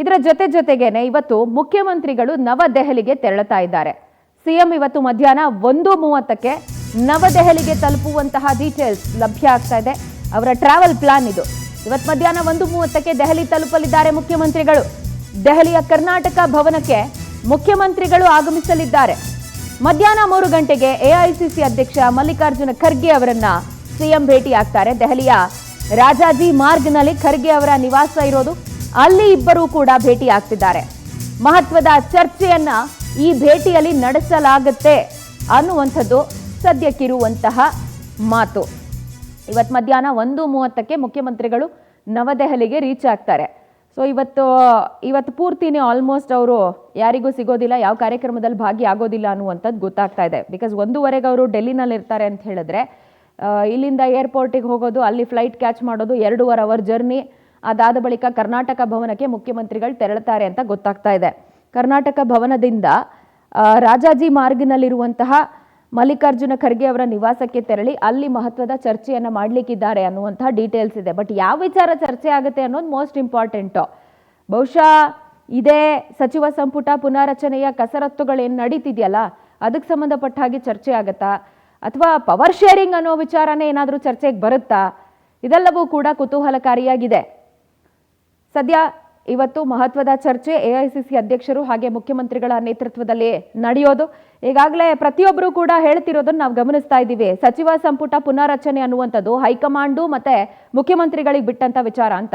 ಇದರ ಜೊತೆಗೇನೆ ಇವತ್ತು ಮುಖ್ಯಮಂತ್ರಿಗಳು ನವದೆಹಲಿಗೆ ತೆರಳುತ್ತಾ ಇದ್ದಾರೆ. ಸಿಎಂ ಇವತ್ತು ಮಧ್ಯಾಹ್ನ 1:30ಕ್ಕೆ ನವದೆಹಲಿಗೆ ತಲುಪುವಂತಹ ಡೀಟೇಲ್ಸ್ ಲಭ್ಯ ಆಗ್ತಾ ಇದೆ. ಅವರ ಟ್ರಾವೆಲ್ ಪ್ಲಾನ್ ಇದು. ಇವತ್ತು ಮಧ್ಯಾಹ್ನ 1:30ಕ್ಕೆ ದೆಹಲಿ ತಲುಪಲಿದ್ದಾರೆ ಮುಖ್ಯಮಂತ್ರಿಗಳು. ದೆಹಲಿಯ ಕರ್ನಾಟಕ ಭವನಕ್ಕೆ ಮುಖ್ಯಮಂತ್ರಿಗಳು ಆಗಮಿಸಲಿದ್ದಾರೆ. ಮಧ್ಯಾಹ್ನ 3 ಗಂಟೆಗೆ ಎಐಸಿಸಿ ಅಧ್ಯಕ್ಷ ಮಲ್ಲಿಕಾರ್ಜುನ ಖರ್ಗೆ ಅವರನ್ನ ಸಿಎಂ ಭೇಟಿ ಆಗ್ತಾರೆ. ದೆಹಲಿಯ ರಾಜಾಜಿ ಮಾರ್ಗ್ನಲ್ಲಿ ಖರ್ಗೆ ಅವರ ನಿವಾಸ ಇರೋದು. ಅಲ್ಲಿ ಇಬ್ಬರೂ ಕೂಡ ಭೇಟಿ ಆಗ್ತಿದ್ದಾರೆ. ಮಹತ್ವದ ಚರ್ಚೆಯನ್ನ ಈ ಭೇಟಿಯಲ್ಲಿ ನಡೆಸಲಾಗುತ್ತೆ ಅನ್ನುವಂಥದ್ದು ಸದ್ಯಕ್ಕಿರುವಂತಹ ಮಾತು. ಇವತ್ತು ಮಧ್ಯಾಹ್ನ 1:30ಕ್ಕೆ ಮುಖ್ಯಮಂತ್ರಿಗಳು ನವದೆಹಲಿಗೆ ರೀಚ್ ಆಗ್ತಾರೆ. ಸೊ ಇವತ್ತು ಪೂರ್ತಿನೇ ಆಲ್ಮೋಸ್ಟ್ ಅವರು ಯಾರಿಗೂ ಸಿಗೋದಿಲ್ಲ, ಯಾವ ಕಾರ್ಯಕ್ರಮದಲ್ಲಿ ಭಾಗಿಯಾಗೋದಿಲ್ಲ ಅನ್ನುವಂಥದ್ದು ಗೊತ್ತಾಗ್ತಾ ಇದೆ. ಬಿಕಾಸ್ 1:30ಗೆ ಅವರು ಡೆಲ್ಲಿನಲ್ಲಿ ಇರ್ತಾರೆ ಅಂತ ಹೇಳಿದ್ರೆ ಇಲ್ಲಿಂದ ಏರ್ಪೋರ್ಟಿಗೆ ಹೋಗೋದು, ಅಲ್ಲಿ ಫ್ಲೈಟ್ ಕ್ಯಾಚ್ ಮಾಡೋದು, 2.5 ಅವರ್ ಜರ್ನಿ. ಅದಾದ ಬಳಿಕ ಕರ್ನಾಟಕ ಭವನಕ್ಕೆ ಮುಖ್ಯಮಂತ್ರಿಗಳು ತೆರಳುತ್ತಾರೆ ಅಂತ ಗೊತ್ತಾಗ್ತಾ ಇದೆ. ಕರ್ನಾಟಕ ಭವನದಿಂದ ರಾಜಾಜಿ ಮಾರ್ಗ್ನಲ್ಲಿರುವಂತಹ ಮಲ್ಲಿಕಾರ್ಜುನ ಖರ್ಗೆ ಅವರ ನಿವಾಸಕ್ಕೆ ತೆರಳಿ ಅಲ್ಲಿ ಮಹತ್ವದ ಚರ್ಚೆಯನ್ನು ಮಾಡಲಿಕ್ಕಿದ್ದಾರೆ ಅನ್ನುವಂತಹ ಡೀಟೇಲ್ಸ್ ಇದೆ. ಬಟ್ ಯಾವ ವಿಚಾರ ಚರ್ಚೆ ಆಗುತ್ತೆ ಅನ್ನೋದು ಮೋಸ್ಟ್ ಇಂಪಾರ್ಟೆಂಟು. ಬಹುಶಃ ಇದೇ ಸಚಿವ ಸಂಪುಟ ಪುನಾರಚನೆಯ ಕಸರತ್ತುಗಳೇನು ನಡೀತಿದೆಯಲ್ಲ ಅದಕ್ಕೆ ಸಂಬಂಧಪಟ್ಟ ಹಾಗೆ ಚರ್ಚೆ ಆಗುತ್ತಾ, ಅಥವಾ ಪವರ್ ಶೇರಿಂಗ್ ಅನ್ನೋ ವಿಚಾರನೇ ಏನಾದರೂ ಚರ್ಚೆಗೆ ಬರುತ್ತಾ, ಇದೆಲ್ಲವೂ ಕೂಡ ಕುತೂಹಲಕಾರಿಯಾಗಿದೆ. ಸದ್ಯ ಇವತ್ತು ಮಹತ್ವದ ಚರ್ಚೆ ಎಐಸಿಸಿ ಅಧ್ಯಕ್ಷರು ಹಾಗೆ ಮುಖ್ಯಮಂತ್ರಿಗಳ ನೇತೃತ್ವದಲ್ಲಿ ನಡೆಯೋದು. ಈಗಾಗಲೇ ಪ್ರತಿಯೊಬ್ಬರು ಕೂಡ ಹೇಳ್ತಿರೋದನ್ನು ನಾವು ಗಮನಿಸ್ತಾ ಇದ್ದೀವಿ. ಸಚಿವ ಸಂಪುಟ ಪುನಾರಚನೆ ಅನ್ನುವಂಥದ್ದು ಹೈಕಮಾಂಡು ಮತ್ತೆ ಮುಖ್ಯಮಂತ್ರಿಗಳಿಗೆ ಬಿಟ್ಟಂತ ವಿಚಾರ ಅಂತ.